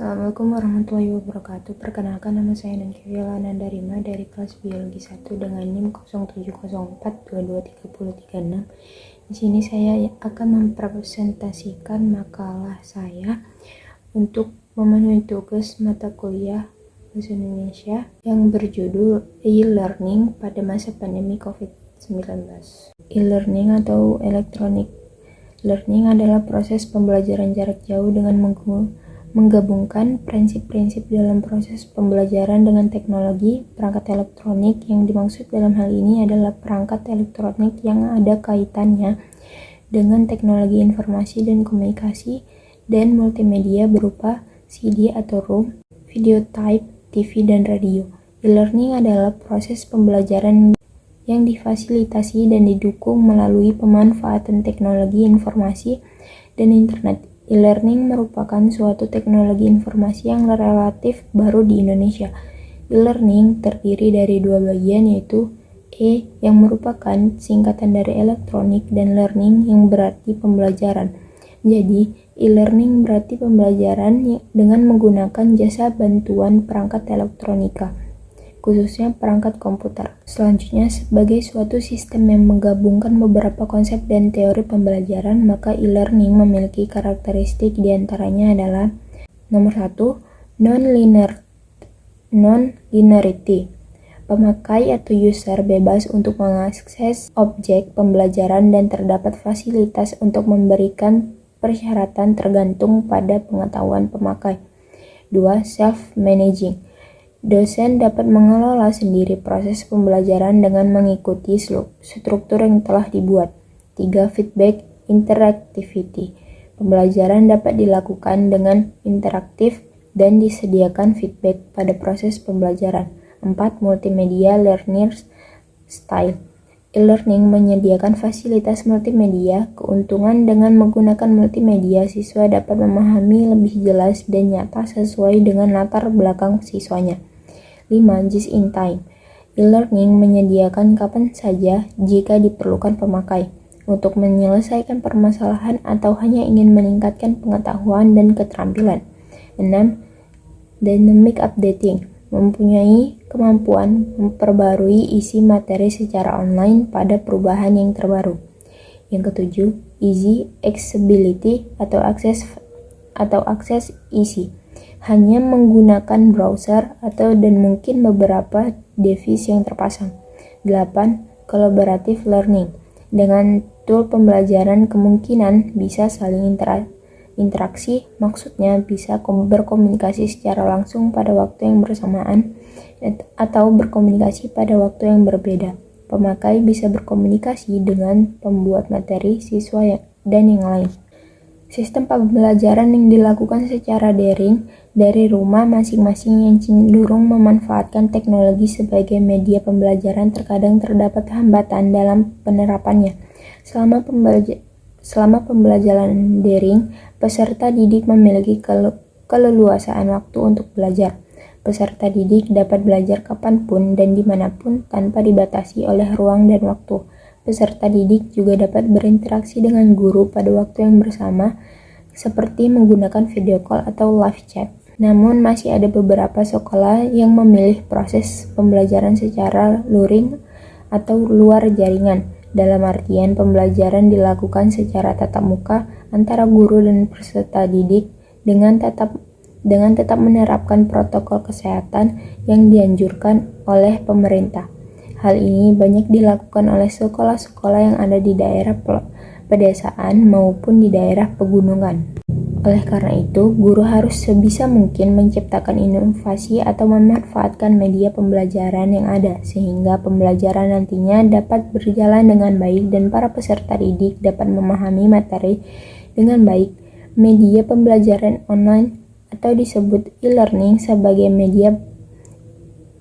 Assalamualaikum warahmatullahi wabarakatuh. Perkenalkan, nama saya Nankiwila Nandarima dari kelas Biologi 1 dengan NIM 0704223036. Di sini saya akan mempresentasikan makalah saya untuk memenuhi tugas mata kuliah Bahasa Indonesia yang berjudul E-Learning pada masa pandemi COVID-19. E-Learning atau Electronic Learning adalah proses pembelajaran jarak jauh dengan menggabungkan prinsip-prinsip dalam proses pembelajaran dengan teknologi perangkat elektronik. Yang dimaksud dalam hal ini adalah perangkat elektronik yang ada kaitannya dengan teknologi informasi dan komunikasi dan multimedia berupa CD atau ROM, video tape, TV, dan radio. E-learning adalah proses pembelajaran yang difasilitasi dan didukung melalui pemanfaatan teknologi informasi dan internet. E-learning merupakan suatu teknologi informasi yang relatif baru di Indonesia. E-learning terdiri dari dua bagian, yaitu E yang merupakan singkatan dari elektronik dan learning yang berarti pembelajaran. Jadi, e-learning berarti pembelajaran dengan menggunakan jasa bantuan perangkat elektronika, khususnya perangkat komputer. Selanjutnya, sebagai suatu sistem yang menggabungkan beberapa konsep dan teori pembelajaran, maka e-learning memiliki karakteristik diantaranya adalah: nomor 1, non-linearity. Pemakai atau user bebas untuk mengakses objek pembelajaran dan terdapat fasilitas untuk memberikan persyaratan tergantung pada pengetahuan pemakai. 2. Self-managing. Dosen dapat mengelola sendiri proses pembelajaran dengan mengikuti struktur yang telah dibuat. 3. Feedback interactivity. Pembelajaran dapat dilakukan dengan interaktif dan disediakan feedback pada proses pembelajaran. 4. Multimedia learning style. E-learning menyediakan fasilitas multimedia. Keuntungan dengan menggunakan multimedia, siswa dapat memahami lebih jelas dan nyata sesuai dengan latar belakang siswanya. 5. Just in time. E-learning menyediakan kapan saja jika diperlukan pemakai untuk menyelesaikan permasalahan atau hanya ingin meningkatkan pengetahuan dan keterampilan. 6. Dynamic updating. Mempunyai kemampuan memperbarui isi materi secara online pada perubahan yang terbaru. Yang ketujuh, easy accessibility atau akses easy. Hanya menggunakan browser dan mungkin beberapa device yang terpasang. 8. Collaborative learning. Dengan tool pembelajaran kemungkinan bisa saling interaksi, maksudnya bisa berkomunikasi secara langsung pada waktu yang bersamaan atau berkomunikasi pada waktu yang berbeda. Pemakai bisa berkomunikasi dengan pembuat materi, siswa dan yang lain. Sistem pembelajaran yang dilakukan secara daring dari rumah masing-masing yang cenderung memanfaatkan teknologi sebagai media pembelajaran terkadang terdapat hambatan dalam penerapannya. Selama pembelajaran daring, peserta didik memiliki keleluasaan waktu untuk belajar. Peserta didik dapat belajar kapanpun dan dimanapun tanpa dibatasi oleh ruang dan waktu. Peserta didik juga dapat berinteraksi dengan guru pada waktu yang bersama, seperti menggunakan video call atau live chat. Namun, masih ada beberapa sekolah yang memilih proses pembelajaran secara luring atau luar jaringan. Dalam artian, pembelajaran dilakukan secara tatap muka antara guru dan peserta didik dengan tetap menerapkan protokol kesehatan yang dianjurkan oleh pemerintah. Hal ini banyak dilakukan oleh sekolah-sekolah yang ada di daerah pedesaan maupun di daerah pegunungan. Oleh karena itu, guru harus sebisa mungkin menciptakan inovasi atau memanfaatkan media pembelajaran yang ada, sehingga pembelajaran nantinya dapat berjalan dengan baik dan para peserta didik dapat memahami materi dengan baik. Media pembelajaran online atau disebut e-learning sebagai media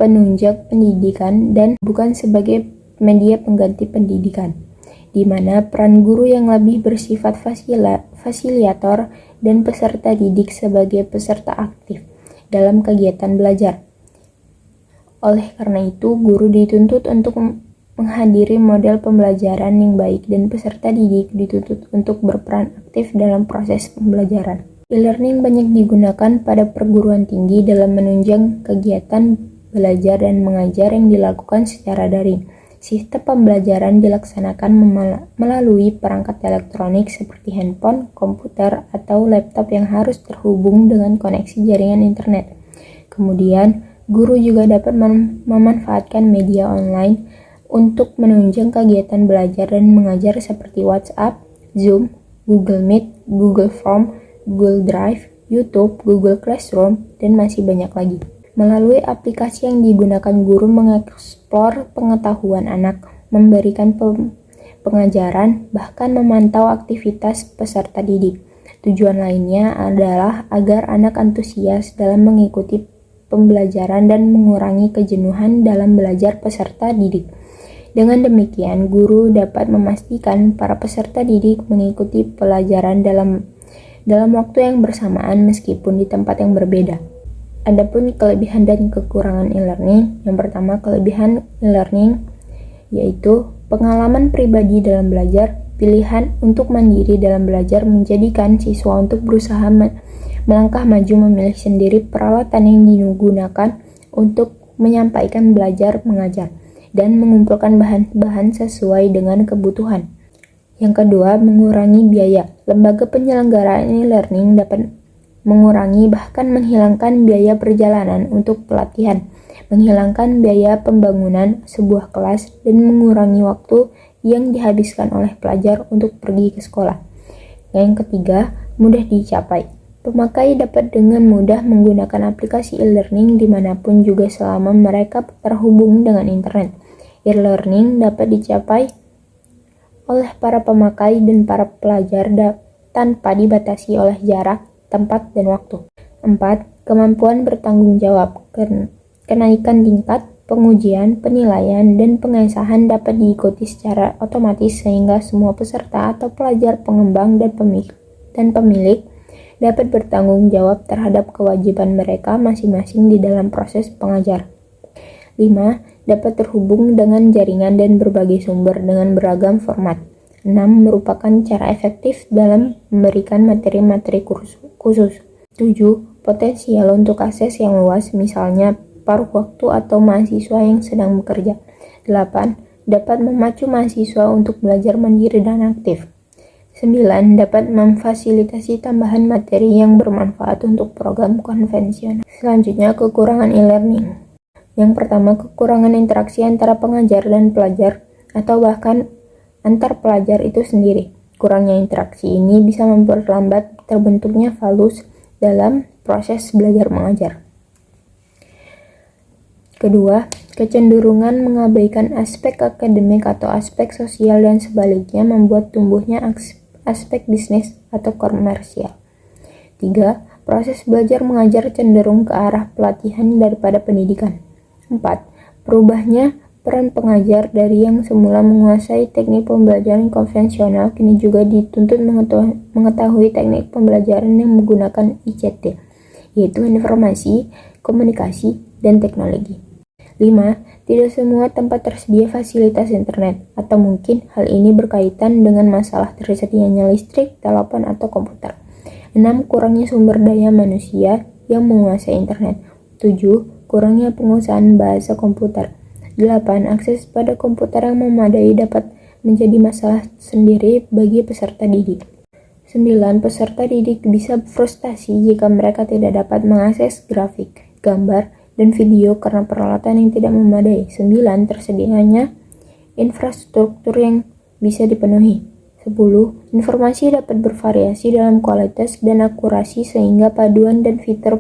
penunjang pendidikan dan bukan sebagai media pengganti pendidikan, di mana peran guru yang lebih bersifat fasilitator dan peserta didik sebagai peserta aktif dalam kegiatan belajar. Oleh karena itu, guru dituntut untuk menghadiri model pembelajaran yang baik dan peserta didik dituntut untuk berperan aktif dalam proses pembelajaran. E-learning banyak digunakan pada perguruan tinggi dalam menunjang kegiatan belajar dan mengajar yang dilakukan secara daring. Sistem pembelajaran dilaksanakan melalui perangkat elektronik seperti handphone, komputer, atau laptop yang harus terhubung dengan koneksi jaringan internet. Kemudian, guru juga dapat memanfaatkan media online untuk menunjang kegiatan belajar dan mengajar seperti WhatsApp, Zoom, Google Meet, Google Form, Google Drive, YouTube, Google Classroom, dan masih banyak lagi. Melalui aplikasi yang digunakan, guru mengeksplor pengetahuan anak, memberikan pengajaran, bahkan memantau aktivitas peserta didik. Tujuan lainnya adalah agar anak antusias dalam mengikuti pembelajaran dan mengurangi kejenuhan dalam belajar peserta didik. Dengan demikian, guru dapat memastikan para peserta didik mengikuti pelajaran dalam waktu yang bersamaan meskipun di tempat yang berbeda. Adapun kelebihan dan kekurangan e-learning, yang pertama kelebihan e-learning yaitu pengalaman pribadi dalam belajar, pilihan untuk mandiri dalam belajar menjadikan siswa untuk berusaha melangkah maju memilih sendiri peralatan yang digunakan untuk menyampaikan belajar mengajar, dan mengumpulkan bahan-bahan sesuai dengan kebutuhan. Yang kedua, mengurangi biaya. Lembaga penyelenggaraan e-learning dapat mengurangi bahkan menghilangkan biaya perjalanan untuk pelatihan, menghilangkan biaya pembangunan sebuah kelas, dan mengurangi waktu yang dihabiskan oleh pelajar untuk pergi ke sekolah. Yang ketiga, mudah dicapai. Pemakai dapat dengan mudah menggunakan aplikasi e-learning dimanapun juga selama mereka terhubung dengan internet. E-learning dapat dicapai oleh para pemakai dan para pelajar tanpa dibatasi oleh jarak, tempat, dan waktu. 4. Kemampuan bertanggung jawab. Kenaikan tingkat, pengujian, penilaian, dan pengesahan dapat diikuti secara otomatis sehingga semua peserta atau pelajar, pengembang, dan pemilik dapat bertanggung jawab terhadap kewajiban mereka masing-masing di dalam proses pengajar. 5. Dapat terhubung dengan jaringan dan berbagai sumber dengan beragam format. 6. Merupakan cara efektif dalam memberikan materi-materi khusus. 7. Potensial untuk akses yang luas, misalnya paruh waktu atau mahasiswa yang sedang bekerja. 8. Dapat memacu mahasiswa untuk belajar mandiri dan aktif. 9. Dapat memfasilitasi tambahan materi yang bermanfaat untuk program konvensional. Selanjutnya, kekurangan e-learning. Yang pertama, kekurangan interaksi antara pengajar dan pelajar atau bahkan antar pelajar itu sendiri. Kurangnya interaksi ini bisa memperlambat terbentuknya falus dalam proses belajar mengajar. Kedua, kecenderungan mengabaikan aspek akademik atau aspek sosial dan sebaliknya membuat tumbuhnya aspek bisnis atau komersial. 3. Proses belajar mengajar cenderung ke arah pelatihan daripada pendidikan. 4. Berubahnya peran pengajar dari yang semula menguasai teknik pembelajaran konvensional kini juga dituntut mengetahui teknik pembelajaran yang menggunakan ICT, yaitu informasi, komunikasi, dan teknologi. 5. Tidak semua tempat tersedia fasilitas internet, atau mungkin hal ini berkaitan dengan masalah tersedianya listrik, telepon, atau komputer. 6. Kurangnya sumber daya manusia yang menguasai internet. 7. Kurangnya penguasaan bahasa komputer. 8. Akses pada komputer yang memadai dapat menjadi masalah sendiri bagi peserta didik. 9. Peserta didik bisa frustasi jika mereka tidak dapat mengakses grafik, gambar, dan video karena peralatan yang tidak memadai. 9. Tersedianya infrastruktur yang bisa dipenuhi. 10. Informasi dapat bervariasi dalam kualitas dan akurasi sehingga paduan dan fitur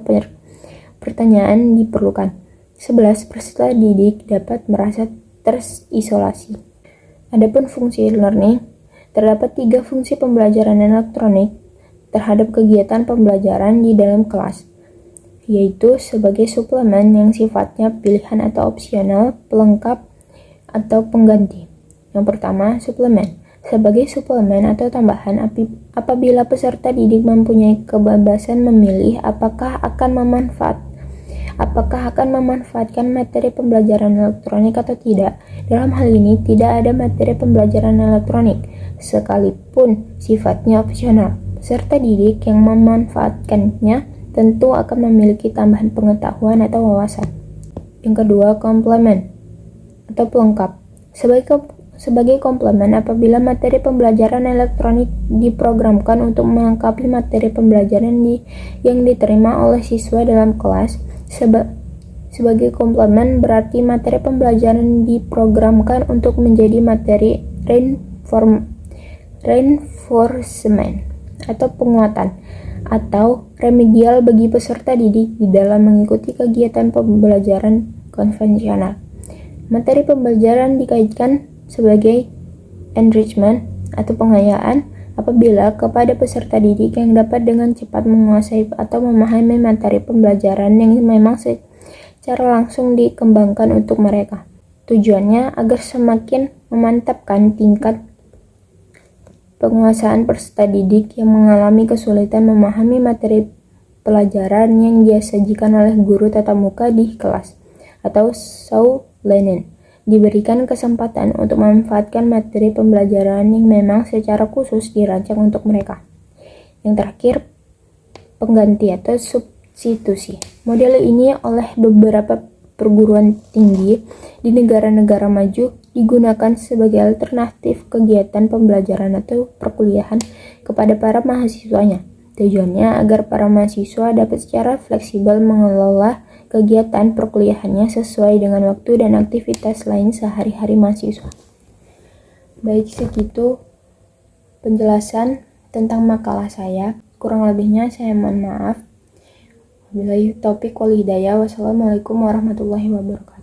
pertanyaan diperlukan. 11. Peserta didik dapat merasa terisolasi. Adapun fungsi e-learning, terdapat 3 fungsi pembelajaran elektronik terhadap kegiatan pembelajaran di dalam kelas, yaitu sebagai suplemen yang sifatnya pilihan atau opsional, pelengkap, atau pengganti. Yang pertama, suplemen. Sebagai suplemen atau tambahan apabila peserta didik mempunyai kebebasan memilih apakah akan memanfaatkan materi pembelajaran elektronik atau tidak. Dalam hal ini, tidak ada materi pembelajaran elektronik, sekalipun sifatnya opsional. Peserta didik yang memanfaatkannya tentu akan memiliki tambahan pengetahuan atau wawasan. Yang kedua, komplement atau pelengkap. Sebagai komplement, apabila materi pembelajaran elektronik diprogramkan untuk melengkapi materi pembelajaran yang diterima oleh siswa dalam kelas, sebagai komplement berarti materi pembelajaran diprogramkan untuk menjadi materi reinforcement atau penguatan atau remedial bagi peserta didik di dalam mengikuti kegiatan pembelajaran konvensional. Materi pembelajaran dikaitkan sebagai enrichment atau pengayaan apabila kepada peserta didik yang dapat dengan cepat menguasai atau memahami materi pembelajaran yang memang secara langsung dikembangkan untuk mereka. Tujuannya agar semakin memantapkan tingkat penguasaan peserta didik yang mengalami kesulitan memahami materi pelajaran yang disajikan oleh guru tatap muka di kelas atau Sauleinen, diberikan kesempatan untuk memanfaatkan materi pembelajaran yang memang secara khusus dirancang untuk mereka. Yang terakhir, pengganti atau substitusi. Model ini oleh beberapa perguruan tinggi di negara-negara maju digunakan sebagai alternatif kegiatan pembelajaran atau perkuliahan kepada para mahasiswanya. Tujuannya agar para mahasiswa dapat secara fleksibel mengelola kegiatan perkuliahannya sesuai dengan waktu dan aktivitas lain sehari-hari mahasiswa. Baik, segitu penjelasan tentang makalah saya. Kurang lebihnya saya mohon maaf. Wabillahi taufiq wal hidayah. Wassalamualaikum warahmatullahi wabarakatuh.